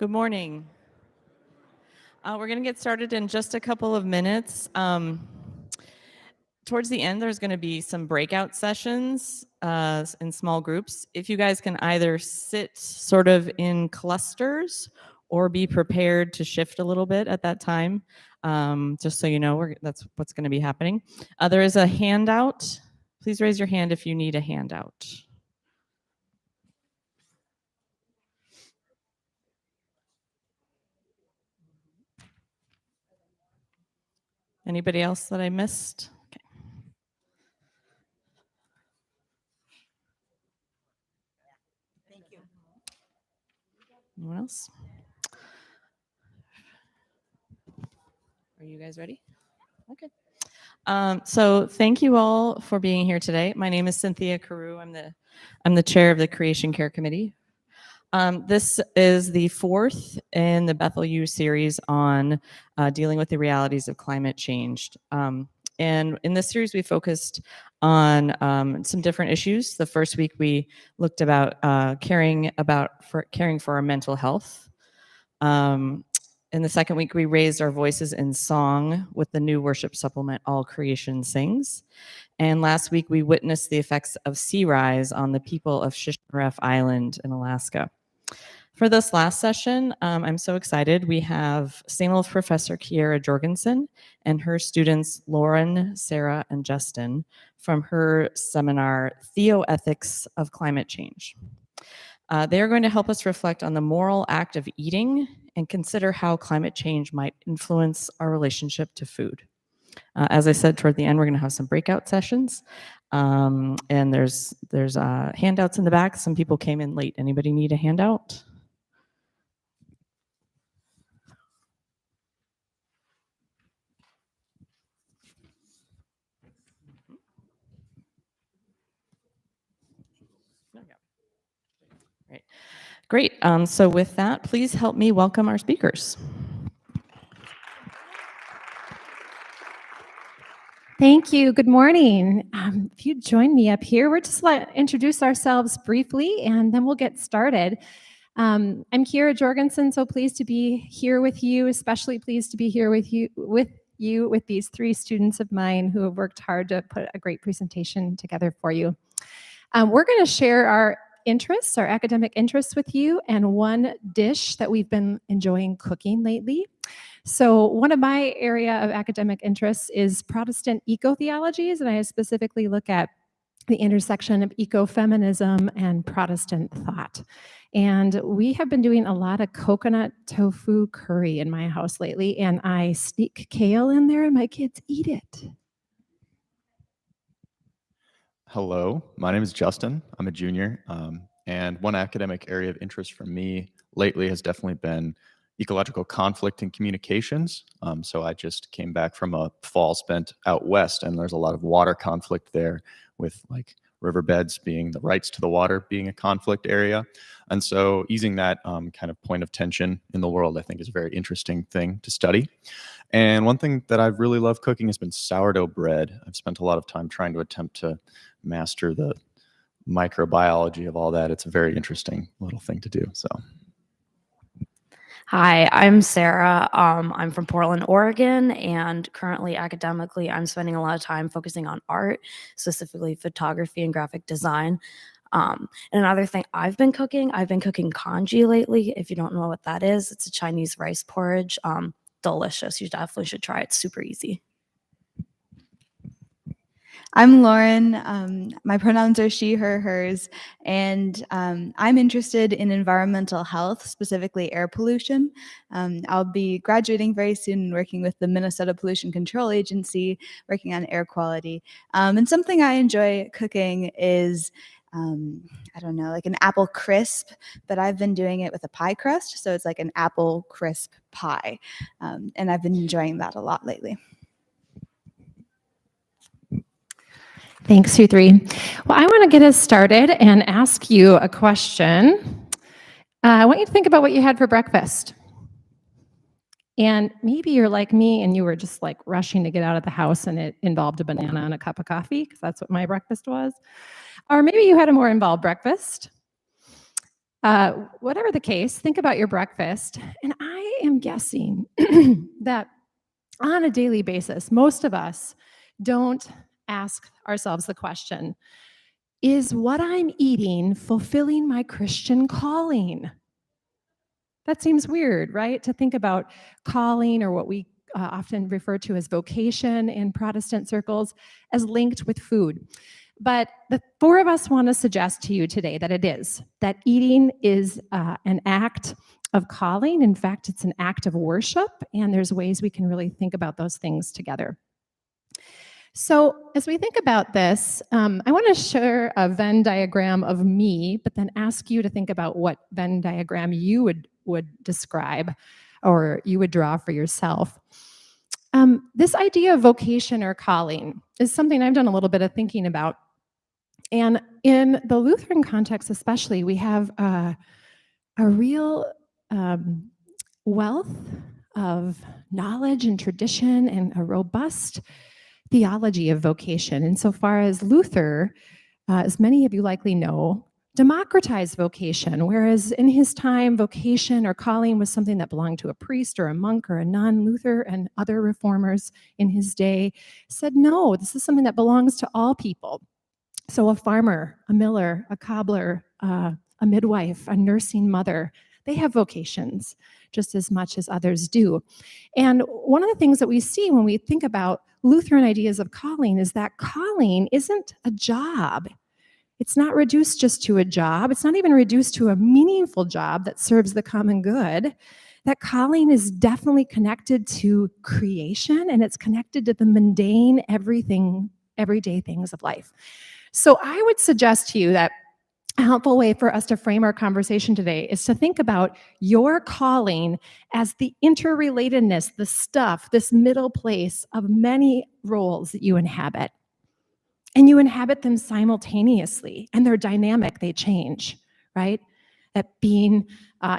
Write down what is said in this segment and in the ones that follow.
Good morning. We're going to get started in just a couple of minutes. Towards the end, there's going to be some breakout sessions in small groups. If you guys can either sit sort of in clusters or be prepared to shift a little bit at that time, just so you know, that's what's going to be happening. There is a handout. Please raise your hand if you need a handout. Anybody else that I missed? Okay. Thank you. Anyone else? Are you guys ready? Okay. So thank you all for being here today. My name is Cynthia Carew. I'm the chair of the Creation Care Committee. This is the fourth in the Bethel U series on dealing with the realities of climate change. And in this series, we focused on some different issues. The first week, we looked about caring for our mental health. In the second week, we raised our voices in song with the new worship supplement, All Creation Sings. And last week, we witnessed the effects of sea rise on the people of Shishref Island in Alaska. For this last session, I'm so excited. We have St. Louis professor Kiera Jorgensen and her students, Lauren, Sarah, and Justin, from her seminar, Theoethics of Climate Change. They are going to help us reflect on the moral act of eating and consider how climate change might influence our relationship to food. As I said, toward the end, we're going to have some breakout sessions. And there's handouts in the back. Some people came in late. Anybody need a handout? Great. So with that, please help me welcome our speakers. Thank you. Good morning. If you join me up here, we're just introduce ourselves briefly, and then we'll get started. I'm Kiera Jorgensen, so pleased to be here with you, especially pleased to be here with these three students of mine who have worked hard to put a great presentation together for you. We're going to share our academic interests with you, and one dish that we've been enjoying cooking lately. So one of my area of academic interests is Protestant eco-theologies, and I specifically look at the intersection of ecofeminism and Protestant thought. And we have been doing a lot of coconut tofu curry in my house lately, and I sneak kale in there and my kids eat it. Hello, my name is Justin. I'm a junior, and one academic area of interest for me lately has definitely been ecological conflict and communications. So I just came back from a fall spent out west, and there's a lot of water conflict there with like riverbeds being the rights to the water being a conflict area. And so easing that kind of point of tension in the world, I think, is a very interesting thing to study. And one thing that I've really loved cooking has been sourdough bread. I've spent a lot of time trying to attempt to master the microbiology of all that. It's a very interesting little thing to do. So. Hi, I'm Sarah. I'm from Portland, Oregon, and currently academically, I'm spending a lot of time focusing on art, specifically photography and graphic design. And another thing I've been cooking congee lately. If you don't know what that is, it's a Chinese rice porridge. Delicious. You definitely should try it. It's super easy. I'm Lauren. My pronouns are she, her, hers, and I'm interested in environmental health, specifically air pollution. I'll be graduating very soon and working with the Minnesota Pollution Control Agency, working on air quality. And something I enjoy cooking is, I don't know, like an apple crisp, but I've been doing it with a pie crust, so it's like an apple crisp pie. And I've been enjoying that a lot lately. Thanks, you three. Well, I want to get us started and ask you a question. I want you to think about what you had for breakfast. And maybe you're like me and you were just like rushing to get out of the house and it involved a banana and a cup of coffee, because that's what my breakfast was. Or maybe you had a more involved breakfast. Whatever the case, think about your breakfast. And I am guessing that on a daily basis, most of us don't ask ourselves the question, is what I'm eating fulfilling my Christian calling? That seems weird, right? To think about calling, or what we often refer to as vocation in Protestant circles, as linked with food. But the four of us want to suggest to you today that it is, that eating is an act of calling. In fact, it's an act of worship, and there's ways we can really think about those things together. So as we think about this, I want to share a Venn diagram of me, but then ask you to think about what Venn diagram you would describe or you would draw for yourself. This idea of vocation or calling is something I've done a little bit of thinking about. And in the Lutheran context especially, we have a real wealth of knowledge and tradition and a robust theology of vocation. Insofar as Luther, as many of you likely know, democratized vocation, whereas in his time, vocation or calling was something that belonged to a priest or a monk or a nun. Luther and other reformers in his day said, no, this is something that belongs to all people. So a farmer, a miller, a cobbler, a midwife, a nursing mother, they have vocations just as much as others do. And one of the things that we see when we think about Lutheran ideas of calling is that calling isn't a job. It's not reduced just to a job. It's not even reduced to a meaningful job that serves the common good. That calling is definitely connected to creation, and it's connected to the mundane, everyday things of life. So I would suggest to you that a helpful way for us to frame our conversation today is to think about your calling as the interrelatedness, the stuff, this middle place of many roles that you inhabit. And you inhabit them simultaneously, and they're dynamic, they change, right? That being,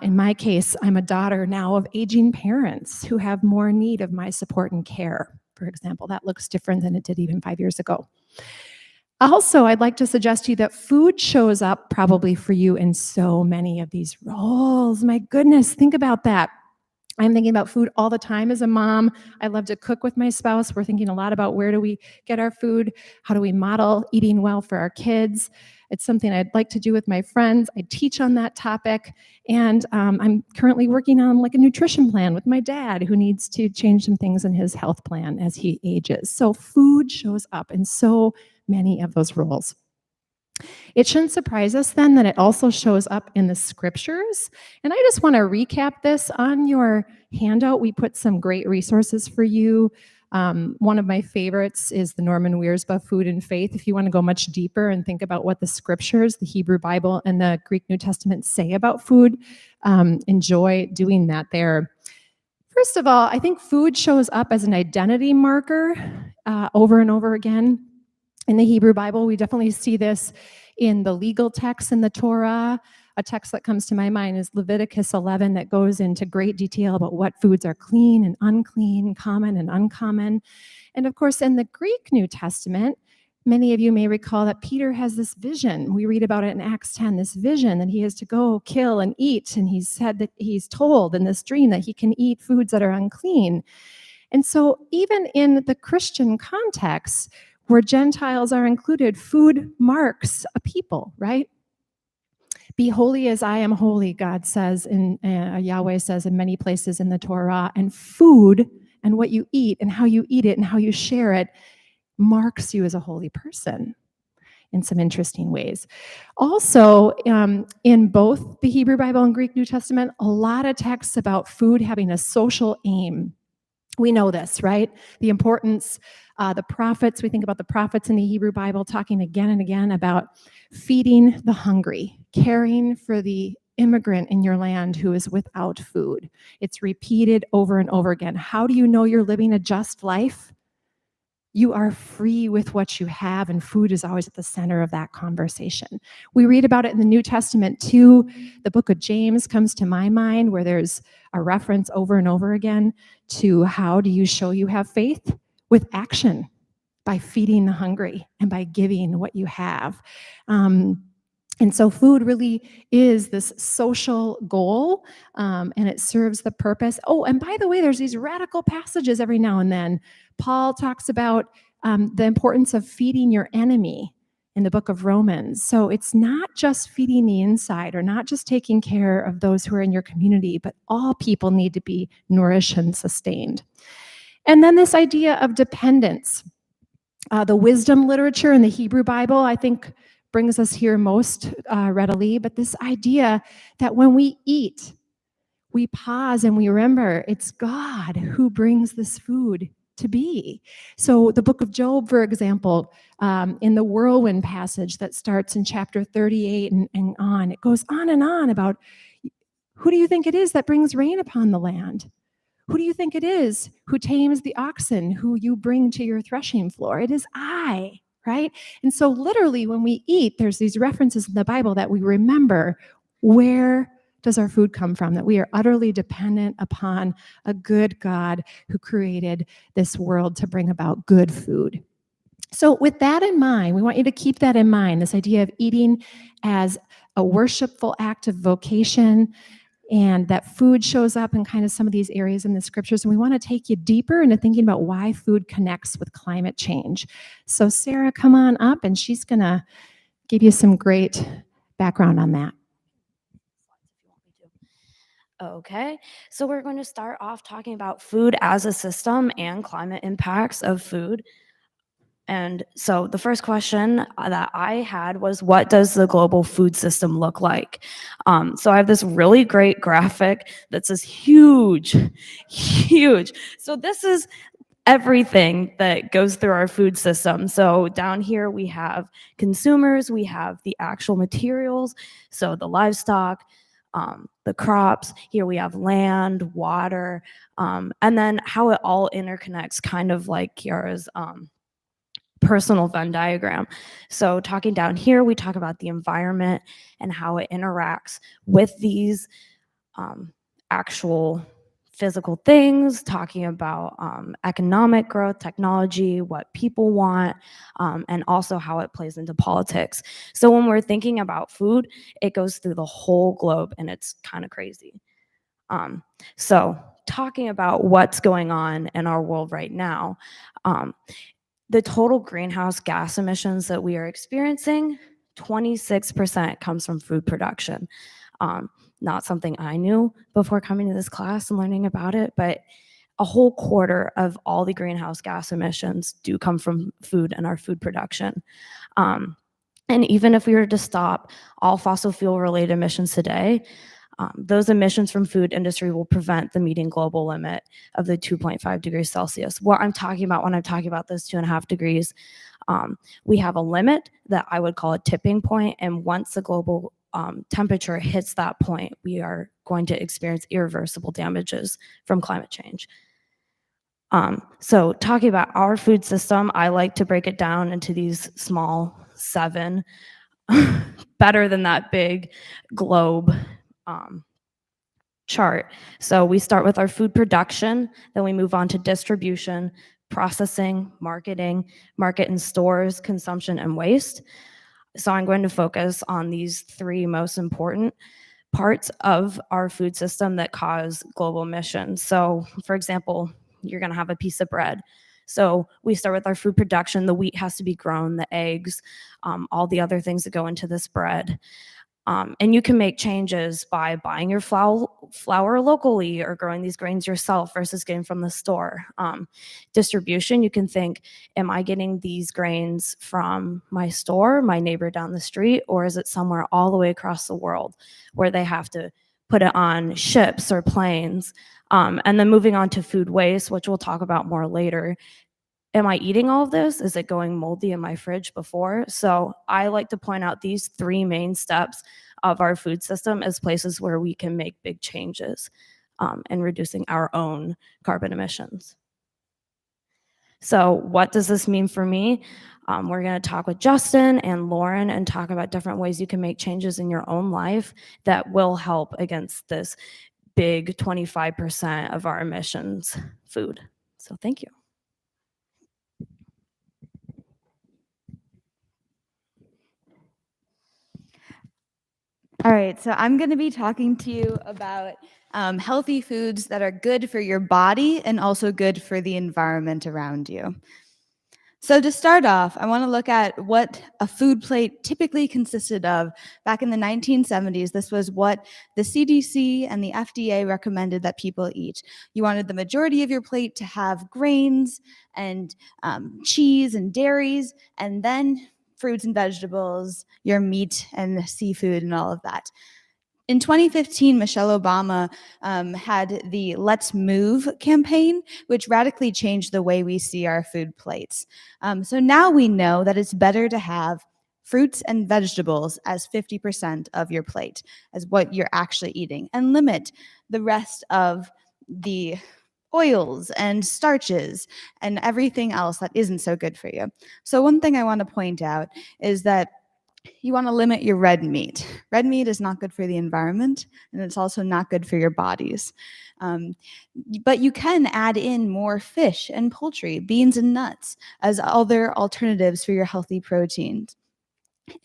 in my case, I'm a daughter now of aging parents who have more need of my support and care, for example. That looks different than it did even 5 years ago. Also, I'd like to suggest to you that food shows up probably for you in so many of these roles. My goodness, think about that. I'm thinking about food all the time as a mom. I love to cook with my spouse. We're thinking a lot about where do we get our food? How do we model eating well for our kids? It's something I'd like to do with my friends. I teach on that topic. And I'm currently working on like a nutrition plan with my dad, who needs to change some things in his health plan as he ages. So food shows up in so many of those roles. It shouldn't surprise us then that it also shows up in the scriptures. And I just want to recap this. On your handout, we put some great resources for you. One of my favorites is the Norman Wiersbe Food and Faith. If you want to go much deeper and think about what the scriptures, the Hebrew Bible and the Greek New Testament say about food, enjoy doing that there. First of all, I think food shows up as an identity marker over and over again. In the Hebrew Bible, we definitely see this in the legal texts in the Torah. A text that comes to my mind is Leviticus 11, that goes into great detail about what foods are clean and unclean, common and uncommon. And of course, in the Greek New Testament, many of you may recall that Peter has this vision. We read about it in Acts 10, this vision that he is to go kill and eat. And he's said that he's told in this dream that he can eat foods that are unclean. And so even in the Christian context, where Gentiles are included, food marks a people, right? Be holy as I am holy, God says, Yahweh says in many places in the Torah. And food and what you eat and how you eat it and how you share it marks you as a holy person in some interesting ways. Also, in both the Hebrew Bible and Greek New Testament, a lot of texts about food having a social aim. We know this, right? The importance, the prophets, we think about the prophets in the Hebrew Bible talking again and again about feeding the hungry, caring for the immigrant in your land who is without food. It's repeated over and over again. How do you know you're living a just life? You are free with what you have, and food is always at the center of that conversation. We read about it in the New Testament too. The book of James comes to my mind, where there's a reference over and over again to how do you show you have faith? With action, by feeding the hungry and by giving what you have. And so food really is this social goal, and it serves the purpose. Oh, and by the way, there's these radical passages every now and then. Paul talks about the importance of feeding your enemy in the book of Romans. So it's not just feeding the inside or not just taking care of those who are in your community, but all people need to be nourished and sustained. And then this idea of dependence. The wisdom literature in the Hebrew Bible, I think, brings us here most readily. But this idea that when we eat, we pause and we remember it's God who brings this food to be. So the book of Job, for example, in the whirlwind passage that starts in chapter 38 and on, it goes on and on about who do you think it is that brings rain upon the land? Who do you think it is who tames the oxen who you bring to your threshing floor? It is I, right? And so literally when we eat, there's these references in the Bible that we remember, where does our food come from? That we are utterly dependent upon a good God who created this world to bring about good food. So with that in mind, we want you to keep that in mind, this idea of eating as a worshipful act of vocation, and that food shows up in kind of some of these areas in the scriptures. And we want to take you deeper into thinking about why food connects with climate change. So Sarah, come on up, and she's going to give you some great background on that. Okay, so we're going to start off talking about food as a system and climate impacts of food. And so the first question that I had was, what does the global food system look like? So I have this really great graphic that says huge, huge. So this is everything that goes through our food system. So down here we have consumers, we have the actual materials, so the livestock, the crops. Here we have land, water, and then how it all interconnects, kind of like Kiara's personal Venn diagram. So talking down here, we talk about the environment and how it interacts with these actual physical things, talking about economic growth, technology, what people want, and also how it plays into politics. So when we're thinking about food, it goes through the whole globe, and it's kind of crazy. So talking about what's going on in our world right now, the total greenhouse gas emissions that we are experiencing, 26% comes from food production. Not something I knew before coming to this class and learning about it, but a whole quarter of all the greenhouse gas emissions do come from food and our food production. And even if we were to stop all fossil fuel related emissions today, those emissions from food industry will prevent the meeting global limit of the 2.5 degrees Celsius. What I'm talking about when I'm talking about this 2.5 degrees, we have a limit that I would call a tipping point, and once the global temperature hits that point, we are going to experience irreversible damages from climate change. So talking about our food system, I like to break it down into these small 7, better than that big globe chart. So we start with our food production, then we move on to distribution, processing, marketing, market and stores, consumption, and waste. So I'm going to focus on these 3 most important parts of our food system that cause global emissions. So for example, you're going to have a piece of bread. So we start with our food production. The wheat has to be grown, the eggs, all the other things that go into this bread. And you can make changes by buying your flour locally or growing these grains yourself versus getting from the store. Distribution, you can think, am I getting these grains from my store, my neighbor down the street, or is it somewhere all the way across the world where they have to put it on ships or planes? And then moving on to food waste, which we'll talk about more later. Am I eating all of this? Is it going moldy in my fridge before? So I like to point out these 3 main steps of our food system as places where we can make big changes in reducing our own carbon emissions. So what does this mean for me? We're going to talk with Justin and Lauren and talk about different ways you can make changes in your own life that will help against this big 25% of our emissions food. So thank you. All right, so I'm going to be talking to you about healthy foods that are good for your body and also good for the environment around you. So to start off, I want to look at what a food plate typically consisted of. Back in the 1970s, this was what the CDC and the FDA recommended that people eat. You wanted the majority of your plate to have grains and cheese and dairies, and then fruits and vegetables, your meat and seafood and all of that. In 2015, Michelle Obama had the Let's Move campaign, which radically changed the way we see our food plates. So now we know that it's better to have fruits and vegetables as 50% of your plate, as what you're actually eating, and limit the rest of the oils and starches and everything else that isn't so good for you. So one thing I want to point out is that you want to limit your red meat. Red meat is not good for the environment, and it's also not good for your bodies. But you can add in more fish and poultry, beans and nuts as other alternatives for your healthy proteins.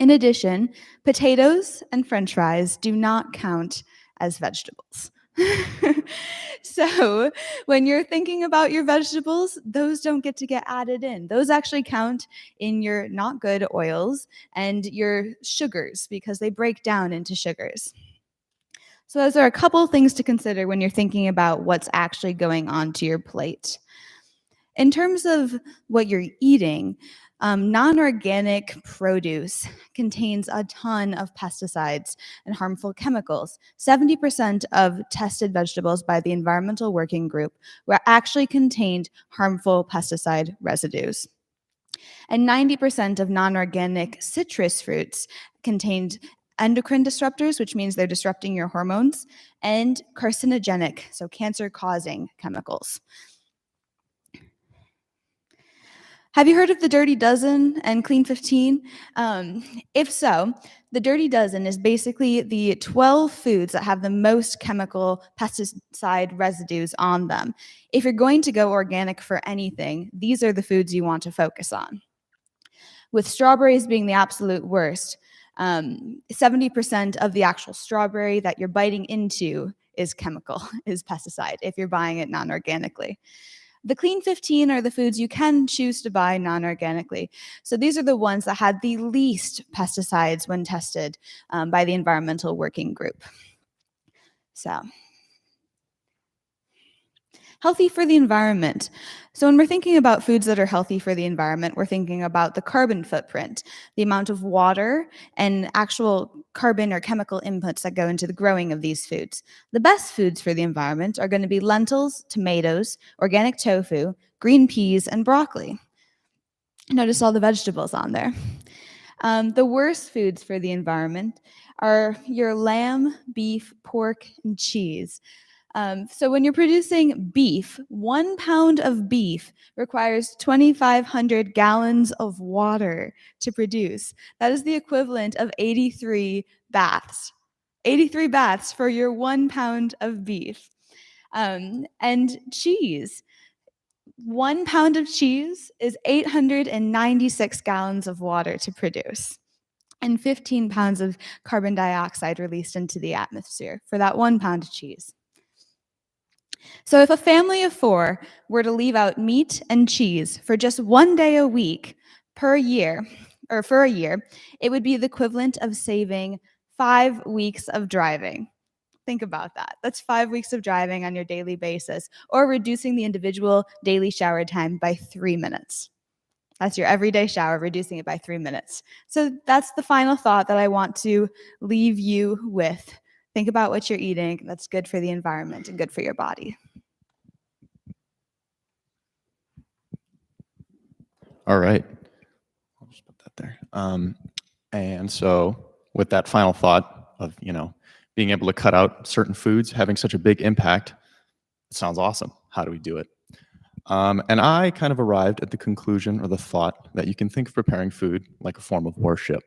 In addition, potatoes and French fries do not count as vegetables. So when you're thinking about your vegetables, those don't get to get added in. Those actually count in your not good oils and your sugars because they break down into sugars. So those are a couple things to consider when you're thinking about what's actually going onto your plate. In terms of what you're eating, non-organic produce contains a ton of pesticides and harmful chemicals. 70% of tested vegetables by the Environmental Working Group were actually contained harmful pesticide residues. And 90% of non-organic citrus fruits contained endocrine disruptors, which means they're disrupting your hormones, and carcinogenic, so cancer-causing chemicals. Have you heard of the Dirty Dozen and Clean 15? If so, the Dirty Dozen is basically the 12 foods that have the most chemical pesticide residues on them. If you're going to go organic for anything, these are the foods you want to focus on. With strawberries being the absolute worst, 70% of the actual strawberry that you're biting into is chemical, is pesticide, if you're buying it non-organically. The Clean 15 are the foods you can choose to buy non-organically. So these are the ones that had the least pesticides when tested by the Environmental Working Group. So, healthy for the environment. So when we're thinking about foods that are healthy for the environment, we're thinking about the carbon footprint, the amount of water and actual carbon or chemical inputs that go into the growing of these foods. The best foods for the environment are going to be lentils, tomatoes, organic tofu, green peas, and broccoli. Notice all the vegetables on there. The worst foods for the environment are your lamb, beef, pork, and cheese. So when you're producing beef, 1 pound of beef requires 2,500 gallons of water to produce. That is the equivalent of 83 baths. 83 baths for your 1 pound of beef. And cheese. 1 pound of cheese is 896 gallons of water to produce, and 15 pounds of carbon dioxide released into the atmosphere for that 1 pound of cheese. So if a family of 4 were to leave out meat and cheese for just 1 day a week per year, or for a year, it would be the equivalent of saving 5 weeks of driving. Think about that. That's 5 weeks of driving on your daily basis, or reducing the individual daily shower time by 3 minutes. That's your everyday shower, reducing it by 3 minutes. So that's the final thought that I want to leave you with. Think about what you're eating that's good for the environment and good for your body. All right. I'll just put that there. And so with that final thought of, being able to cut out certain foods having such a big impact, it sounds awesome. How do we do it? And I kind of arrived at the conclusion or the thought that you can think of preparing food like a form of worship.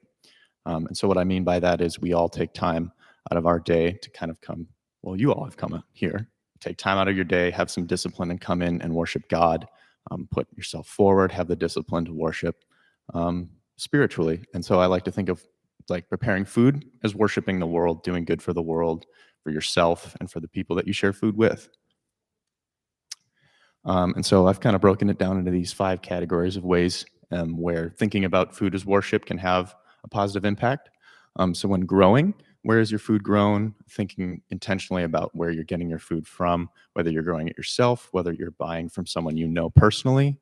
And so what I mean by that is we all take time out of our day to kind of come, well, you all have come here, take time out of your day, have some discipline and come in and worship God, put yourself forward, have the discipline to worship spiritually. And so I like to think of like preparing food as worshiping the world, doing good for the world, for yourself, and for the people that you share food with. And so I've kind of broken it down into these 5 categories of ways where thinking about food as worship can have a positive impact. So when growing, where is your food grown? Thinking intentionally about where you're getting your food from, whether you're growing it yourself, whether you're buying from someone you know personally.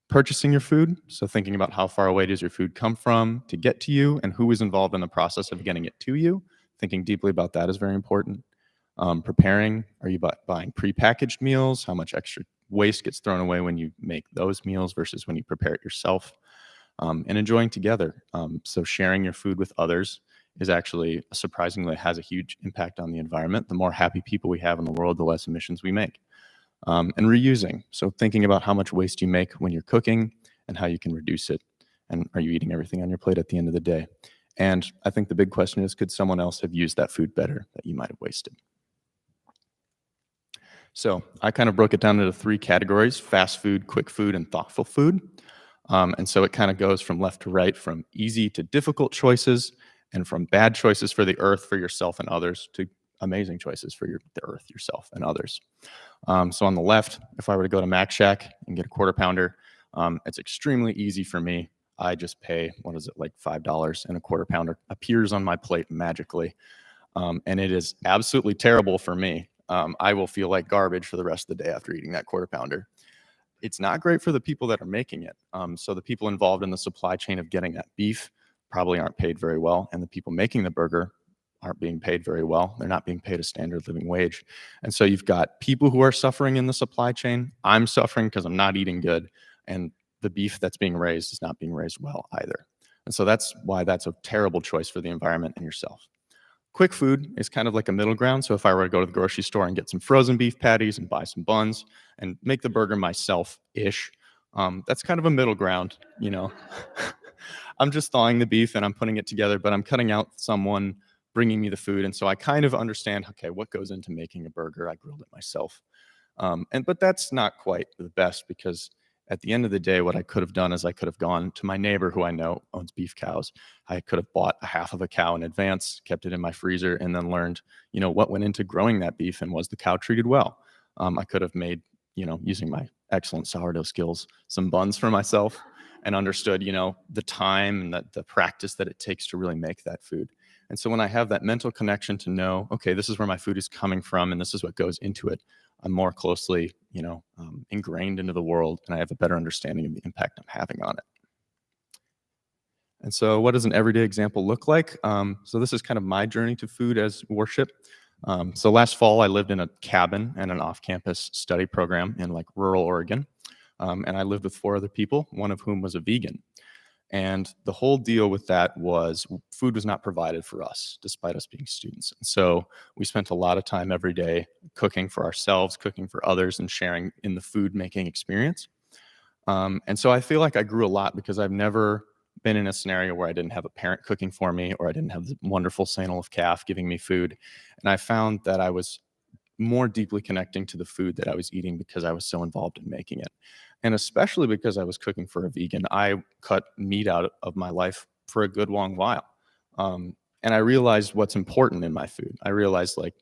Purchasing your food, so thinking about how far away does your food come from to get to you and who is involved in the process of getting it to you. Thinking deeply about that is very important. Preparing, are you buying prepackaged meals? How much extra waste gets thrown away when you make those meals versus when you prepare it yourself? And enjoying together. So sharing your food with others is actually surprisingly has a huge impact on the environment. The more happy people we have in the world, the less emissions we make. And reusing. So thinking about how much waste you make when you're cooking and how you can reduce it. And are you eating everything on your plate at the end of the day? And I think the big question is, could someone else have used that food better that you might have wasted? So I kind of broke it down into 3 categories: fast food, quick food, and thoughtful food. And so it kind of goes from left to right, from easy to difficult choices, and from bad choices for the earth, for yourself and others, to amazing choices for the earth, yourself, and others. So on the left, if I were to go to Mac Shack and get a quarter pounder, it's extremely easy for me. I just pay, what is it, like $5, and a quarter pounder appears on my plate magically. And it is absolutely terrible for me. I will feel like garbage for the rest of the day after eating that quarter pounder. It's not great for the people that are making it. So the people involved in the supply chain of getting that beef probably aren't paid very well, and the people making the burger aren't being paid very well. They're not being paid a standard living wage. And so you've got people who are suffering in the supply chain. I'm suffering because I'm not eating good, and the beef that's being raised is not being raised well either. And so that's why that's a terrible choice for the environment and yourself. Quick food is kind of like a middle ground. So if I were to go to the grocery store and get some frozen beef patties and buy some buns and make the burger myself-ish, that's kind of a middle ground, you know. I'm just thawing the beef and I'm putting it together, but I'm cutting out someone bringing me the food. And so I kind of understand, okay, what goes into making a burger? I grilled it myself. But that's not quite the best, because at the end of the day, what I could have done is I could have gone to my neighbor who I know owns beef cows. I could have bought a half of a cow in advance, kept it in my freezer, and then learned, you know, what went into growing that beef and was the cow treated well. I could have made, you know, using my excellent sourdough skills, some buns for myself, and understood, you know, the time and the practice that it takes to really make that food. And so when I have that mental connection to know, okay, this is where my food is coming from and this is what goes into it, I'm more closely, you know, ingrained into the world, and I have a better understanding of the impact I'm having on it. And so what does an everyday example look like? So this is kind of my journey to food as worship. So last fall, I lived in a cabin and an off-campus study program in like rural Oregon. And I lived with 4 other people, one of whom was a vegan. And the whole deal with that was food was not provided for us, despite us being students. And so we spent a lot of time every day cooking for ourselves, cooking for others, and sharing in the food making experience. And so I feel like I grew a lot because I've never been in a scenario where I didn't have a parent cooking for me, or I didn't have the wonderful St. Olaf calf giving me food. And I found that I was more deeply connecting to the food that I was eating because I was so involved in making it. And especially because I was cooking for a vegan, I cut meat out of my life for a good long while. And I realized what's important in my food. I realized, like,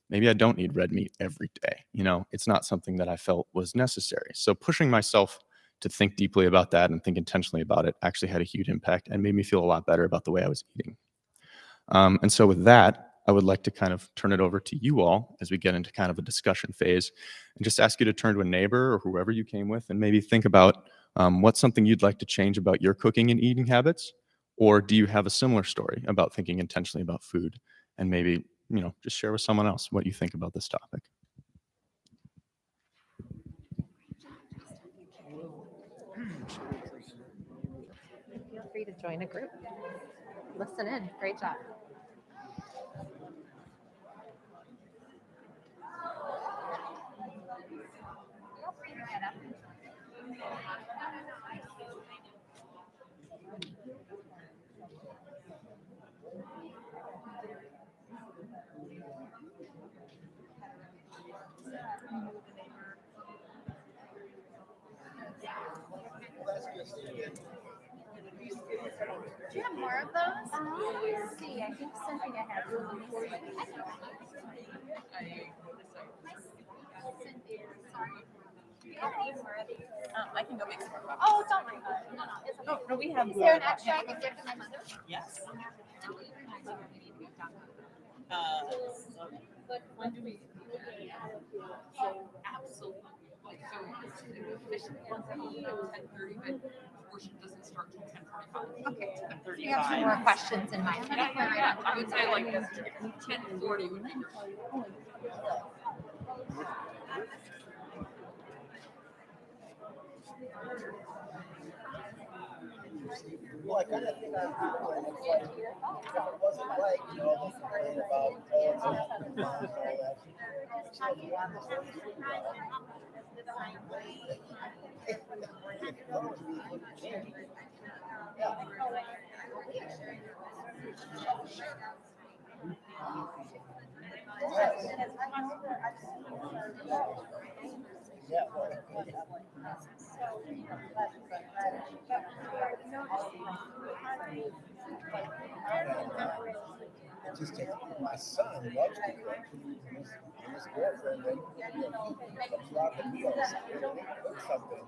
maybe I don't need red meat every day. You know, it's not something that I felt was necessary. So pushing myself to think deeply about that and think intentionally about it actually had a huge impact and made me feel a lot better about the way I was eating. And so with that, I would like to kind of turn it over to you all as we get into kind of a discussion phase, and just ask you to turn to a neighbor or whoever you came with and maybe think about what's something you'd like to change about your cooking and eating habits, or do you have a similar story about thinking intentionally about food, and maybe, you know, just share with someone else what you think about this topic. Feel free to join a group. Listen in. Great job. you have more of those? Let's see. I think Cynthia has one. Cynthia, sorry. Do you have any more of these? I can go make some more. Oh, don't worry about it. No, it's okay. No, we have. Is there an extra I can give to my mother? Yes. When do we? Absolutely. So officially 10:30, but worship doesn't start till 10:45. Okay. Do you have some more questions in mind? I would say like 10:40 would be great. Well, I kind of think I'm doing it. It's like, if it wasn't right, you know, they complain about and all that. So if you want this one, yeah. It just takes my son loves to cook, and his girlfriend, they comes out the meals. They cook something.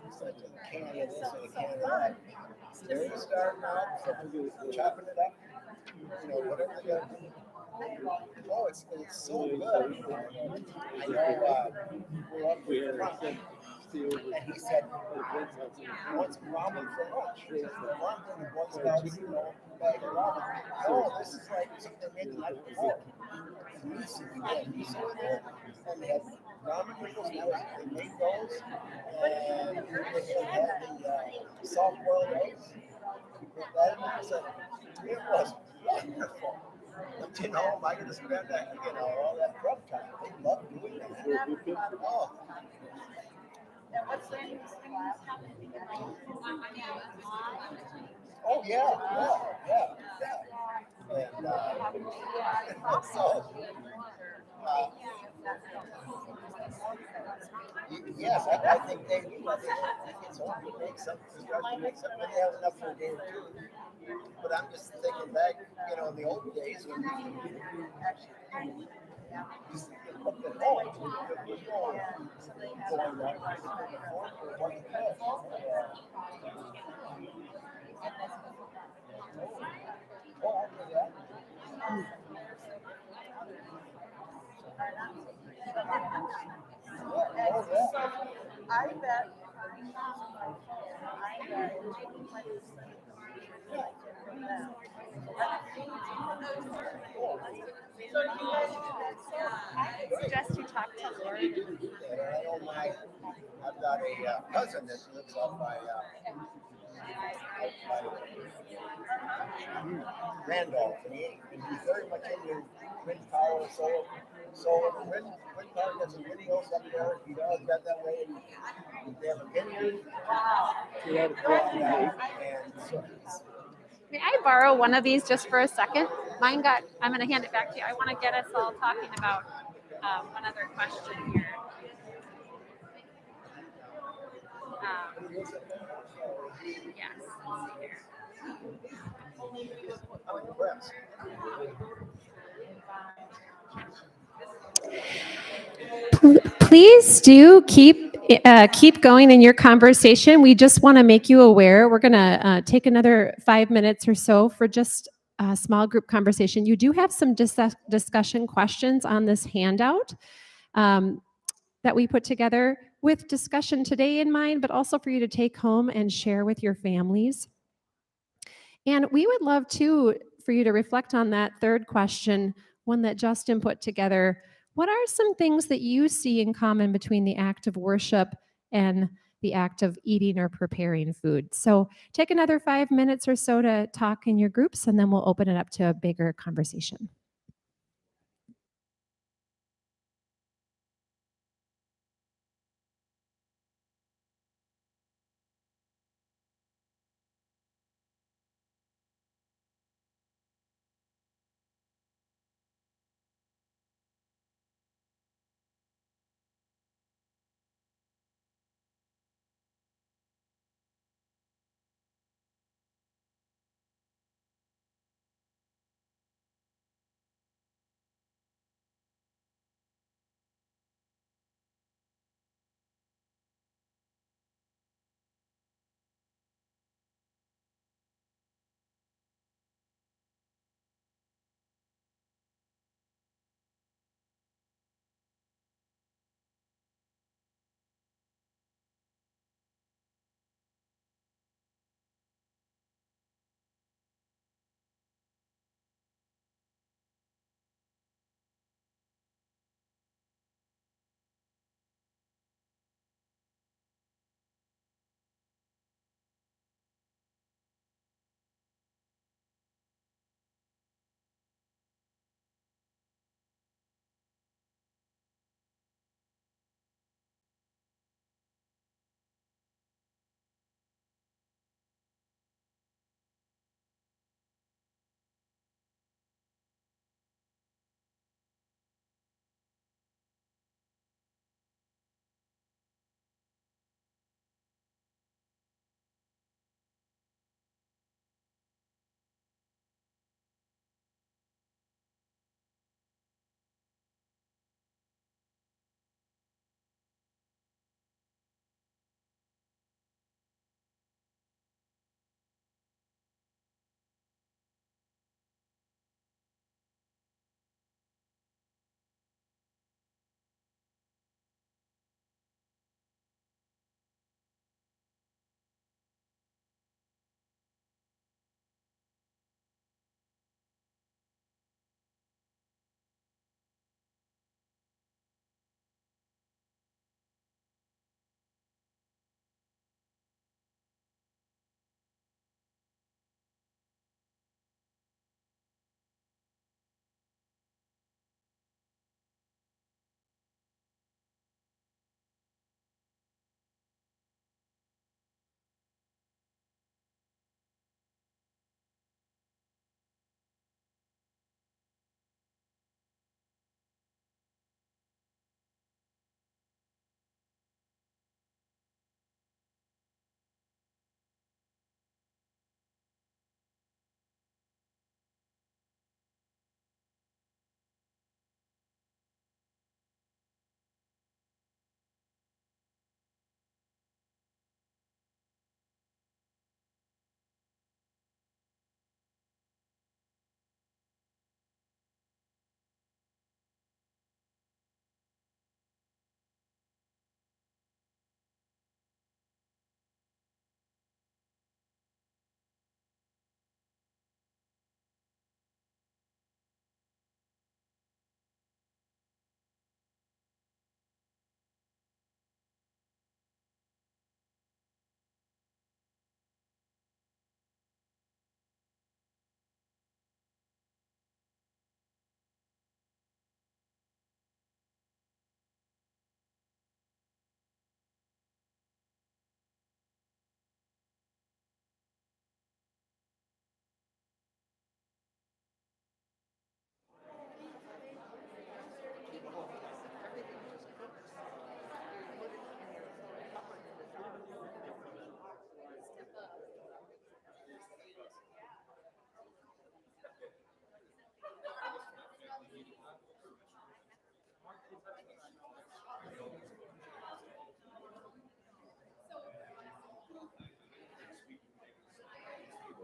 It's like a can of this and a can of that. There you start now, chopping it up, you know, whatever they got to do. Oh, it's so good. I know we're up here. And he said, what's ramen for lunch? Ramen and Boy Scouts, you know, bag of ramen. No, this is like something they made the night before. And they had ramen noodles, and they made those. And they had the soft boiled eggs. It was wonderful. But you know, I could spend that, you know, all that prep time. They love doing that. Oh. Oh yeah. And so, yes, I think they do. I think it's hard to make something. They have enough for a day or two. But I'm just thinking back, you know, in the old days when just cooked at home. I bet. I suggest you talk to Lori. I know I've got a cousin that lives up by Randolph, and he's very much into wind power, solar. So wind power does some videos up there. He does got that way. And they have a vineyard. And so May I borrow one of these just for a second? I'm going to hand it back to you. I want to get us all talking about one other question here. Yes, let's see here. I'm impressed. Please do keep going in your conversation. We just want to make you aware. We're going to take another 5 minutes or so for just a small group conversation. You do have some discussion questions on this handout that we put together with discussion today in mind, but also for you to take home and share with your families. And we would love for you to reflect on that third question, one that Justin put together. What are some things that you see in common between the act of worship and the act of eating or preparing food? So take another 5 minutes or so to talk in your groups, and then we'll open it up to a bigger conversation.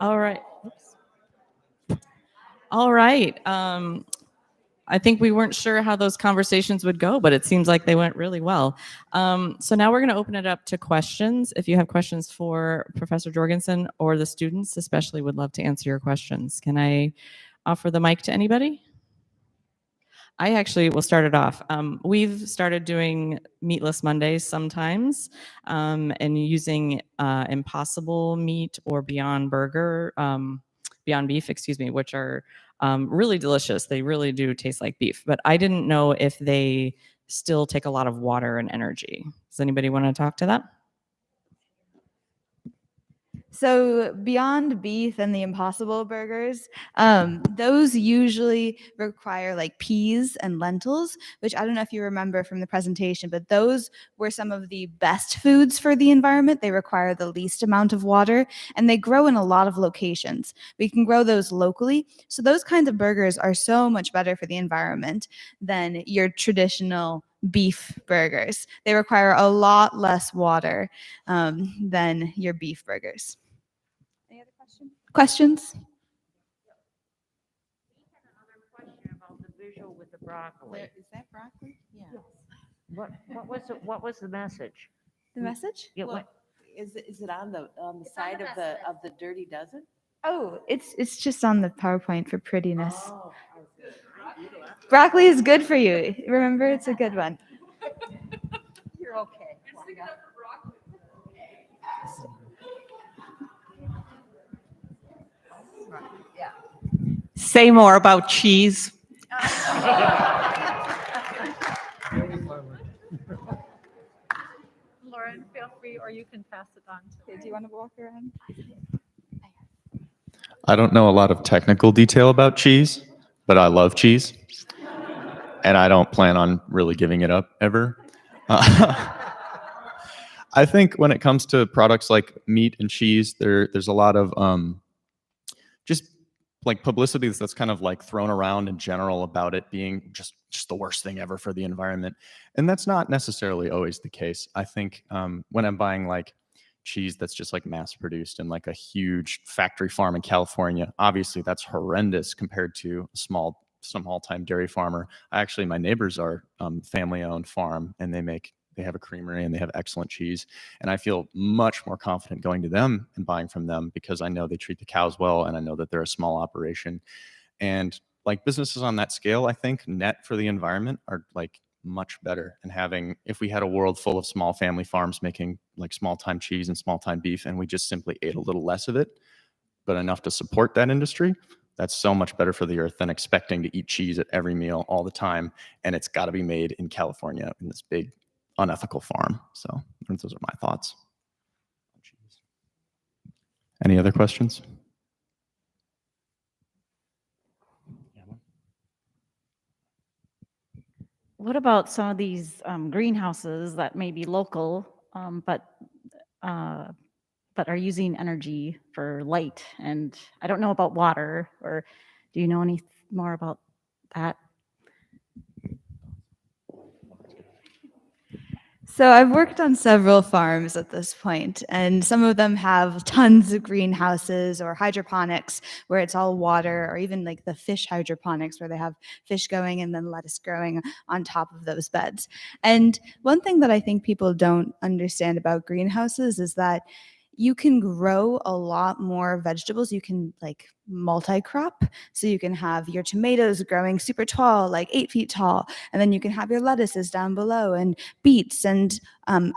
All right. Oops. All right. I think we weren't sure how those conversations would go, but it seems like they went really well. So now we're going to open it up to questions. If you have questions for Professor Jorgensen or the students, especially, would love to answer your questions. Can I offer the mic to anybody? I actually will start it off. We've started doing meatless Mondays sometimes, and using Impossible Meat or Beyond Beef, excuse me, which are really delicious. They really do taste like beef, but I didn't know if they still take a lot of water and energy. Does anybody want to talk to that? So Beyond Beef and the Impossible Burgers, those usually require like peas and lentils, which I don't know if you remember from the presentation, but those were some of the best foods for the environment. They require the least amount of water, and they grow in a lot of locations. We can grow those locally. So those kinds of burgers are so much better for the environment than your traditional beef burgers. They require a lot less water than your beef burgers. Any other questions? About the visual with the broccoli. Is that broccoli? Yeah. What was the message? The message? Yeah, Well, is it on the side of the Dirty Dozen? Oh, it's just on the PowerPoint for prettiness. Oh, Broccoli is good for you. Remember, it's a good one. you're okay. Say more about cheese. Lauren, feel free, or you can pass it on to. Okay, do you want to walk around? I don't know a lot of technical detail about cheese, but I love cheese. And I don't plan on really giving it up ever. I think when it comes to products like meat and cheese, there's a lot of just like publicity that's kind of like thrown around in general about it being just the worst thing ever for the environment. And that's not necessarily always the case. I think when I'm buying like cheese that's just like mass produced in like a huge factory farm in California, obviously that's horrendous compared to a small-time dairy farmer. My neighbors are family-owned farm, and they have a creamery and they have excellent cheese. And I feel much more confident going to them and buying from them because I know they treat the cows well, and I know that they're a small operation. And like businesses on that scale, I think net for the environment are like much better. And if we had a world full of small family farms making like small-time cheese and small-time beef, and we just simply ate a little less of it, but enough to support that industry, that's so much better for the earth than expecting to eat cheese at every meal all the time. And it's got to be made in California in this big unethical farm. So those are my thoughts. Any other questions? What about some of these greenhouses that may be local, but are using energy for light? And I don't know about water, or do you know any more about that? So I've worked on several farms at this point, and some of them have tons of greenhouses or hydroponics where it's all water, or even like the fish hydroponics where they have fish going and then lettuce growing on top of those beds. And one thing that I think people don't understand about greenhouses is that you can grow a lot more vegetables. You can like multi-crop. So you can have your tomatoes growing super tall, like 8 feet tall, and then you can have your lettuces down below, and beets and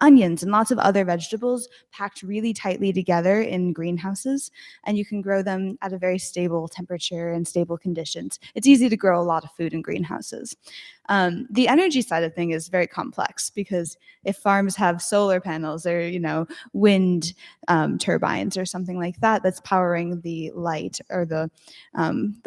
onions and lots of other vegetables packed really tightly together in greenhouses. And you can grow them at a very stable temperature and stable conditions. It's easy to grow a lot of food in greenhouses. The energy side of thing is very complex, because if farms have solar panels or, wind turbines or something like that, that's powering the light or the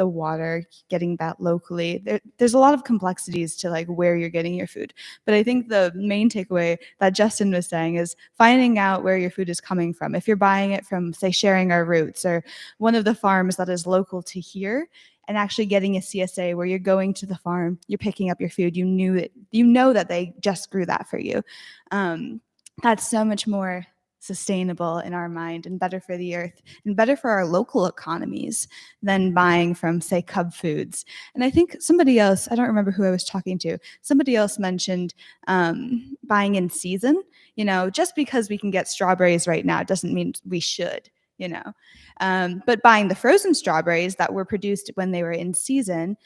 water, getting that locally, there's a lot of complexities to like where you're getting your food. But I think the main takeaway that Justin was saying is finding out where your food is coming from. If you're buying it from, say, Sharing Our Roots or one of the farms that is local to here, and actually getting a CSA where you're going to the farm, you're picking up your food, you know that they just grew that for you. That's so much more sustainable in our mind and better for the earth and better for our local economies than buying from, say, Cub Foods. And I think somebody else, I don't remember who I was talking to, somebody else mentioned buying in season. You know, just because we can get strawberries right now doesn't mean we should, you know. But buying the frozen strawberries that were produced when they were in season,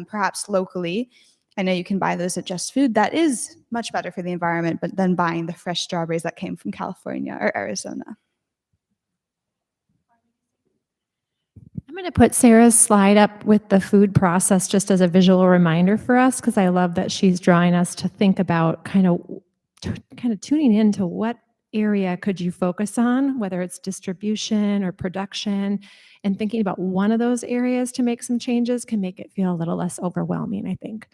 perhaps locally, I know you can buy those at Just Food. That is much better for the environment, but than buying the fresh strawberries that came from California or Arizona. I'm going to put Sarah's slide up with the food process just as a visual reminder for us, because I love that she's drawing us to think about kind of tuning into what area could you focus on, whether it's distribution or production, and thinking about one of those areas to make some changes can make it feel a little less overwhelming, I think.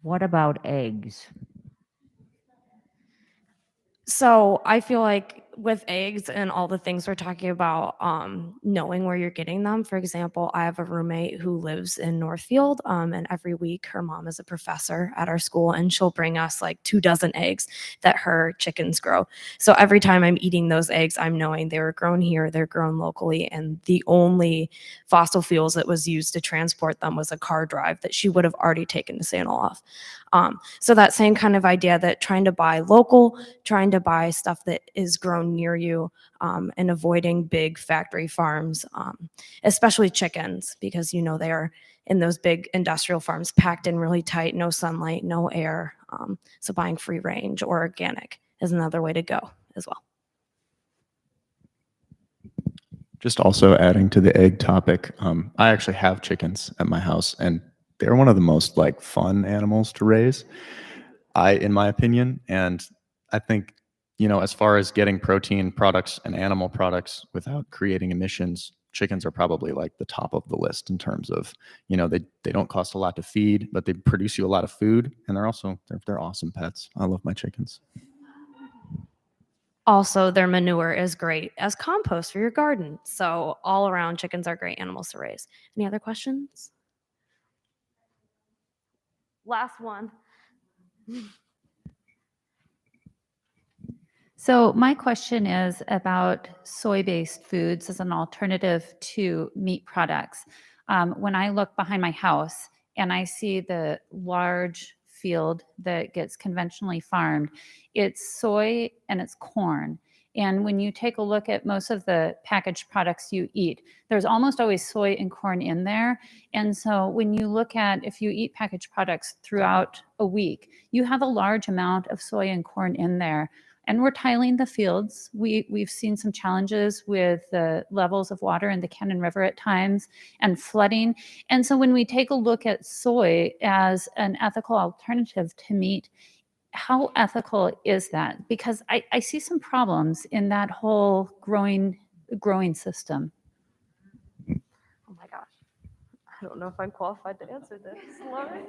What about eggs? So I feel like with eggs and all the things we're talking about, knowing where you're getting them. For example, I have a roommate who lives in Northfield, and every week her mom is a professor at our school, and she'll bring us like 24 eggs that her chickens grow. So every time I'm eating those eggs, I'm knowing they were grown here, they're grown locally, and the only fossil fuels that was used to transport them was a car drive that she would have already taken to Santa off. So that same kind of idea that trying to buy local, trying to buy stuff that is grown near you, and avoiding big factory farms, especially chickens, because you know they are in those big industrial farms packed in really tight, no sunlight, no air. So buying free range or organic is another way to go as well. Just also adding to the egg topic, I actually have chickens at my house, and they're one of the most like fun animals to raise, in my opinion. And I think, you know, as far as getting protein products and animal products without creating emissions, chickens are probably like the top of the list in terms of, you know, they don't cost a lot to feed, but they produce you a lot of food, and they're awesome pets. I love my chickens. Also, their manure is great as compost for your garden. So all around, chickens are great animals to raise. Any other questions? Last one. So my question is about soy-based foods as an alternative to meat products. When I look behind my house and I see the large field that gets conventionally farmed, it's soy and it's corn. And when you take a look at most of the packaged products you eat, there's almost always soy and corn in there. And so when you look at, if you eat packaged products throughout a week, you have a large amount of soy and corn in there. And we're tiling the fields. We've seen some challenges with the levels of water in the Cannon River at times and flooding. And so when we take a look at soy as an ethical alternative to meat, how ethical is that? Because I see some problems in that whole growing system. Oh my gosh. I don't know if I'm qualified to answer this, Lauren.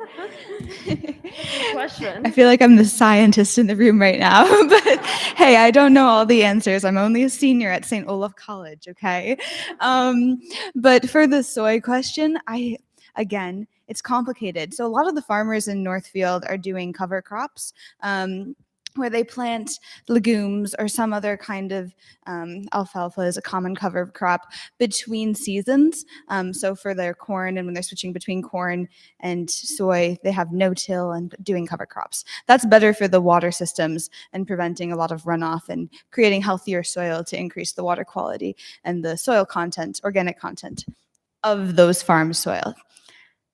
Question. I feel like I'm the scientist in the room right now, but hey, I don't know all the answers. I'm only a senior at St. Olaf College, okay? But for the soy question, again, it's complicated. So a lot of the farmers in Northfield are doing cover crops, where they plant legumes or some other kind of alfalfa is a common cover crop between seasons. So for their corn, and when they're switching between corn and soy, they have no-till and doing cover crops. That's better for the water systems and preventing a lot of runoff and creating healthier soil to increase the water quality and the soil content, organic content of those farm soil.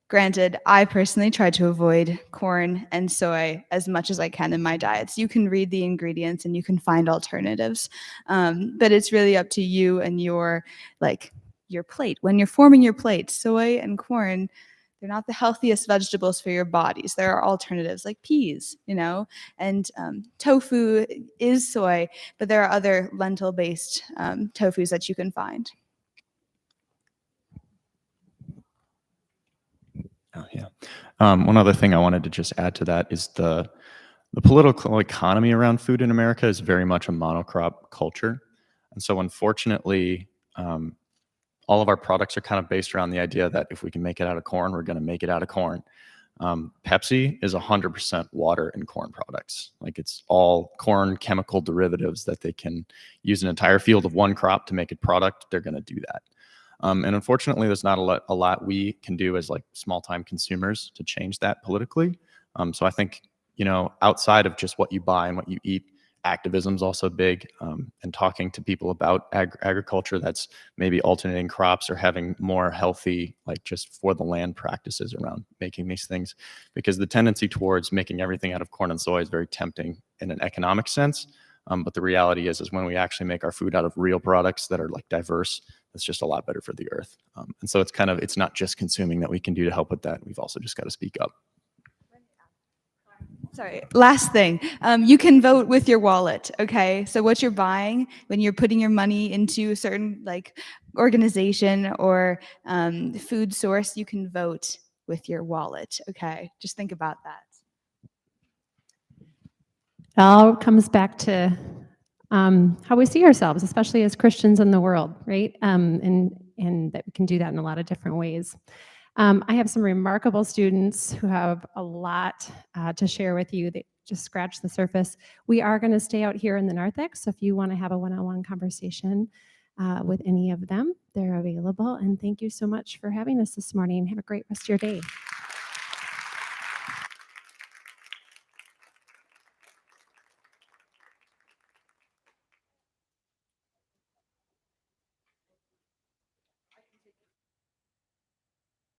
Granted, I personally try to avoid corn and soy as much as I can in my diets. You can read the ingredients and you can find alternatives, but it's really up to you and your plate. When you're forming your plate, soy and corn, they're not the healthiest vegetables for your bodies. There are alternatives like peas, you know, and tofu is soy, but there are other lentil-based tofus that you can find. Oh, yeah. One other thing I wanted to just add to that is the political economy around food in America is very much a monocrop culture. And so unfortunately, all of our products are kind of based around the idea that if we can make it out of corn, we're going to make it out of corn. Pepsi is 100% water and corn products. Like it's all corn chemical derivatives that they can use an entire field of one crop to make a product. They're going to do that. And unfortunately, there's not a lot we can do as like small time consumers to change that politically. So I think, you know, outside of just what you buy and what you eat, activism is also big, and talking to people about agriculture that's maybe alternating crops or having more healthy, like just for the land practices around making these things, because the tendency towards making everything out of corn and soy is very tempting in an economic sense. But the reality is when we actually make our food out of real products that are like diverse, it's just a lot better for the earth. And so it's not just consuming that we can do to help with that. We've also just got to speak up. Sorry, last thing. You can vote with your wallet, okay? So what you're buying, when you're putting your money into a certain like organization or food source, you can vote with your wallet, okay? Just think about that. It all comes back to how we see ourselves, especially as Christians in the world, right? And that we can do that in a lot of different ways. I have some remarkable students who have a lot to share with you. They just scratched the surface. We are going to stay out here in the narthex, so if you want to have a one-on-one conversation with any of them, they're available. And thank you so much for having us this morning. Have a great rest of your day.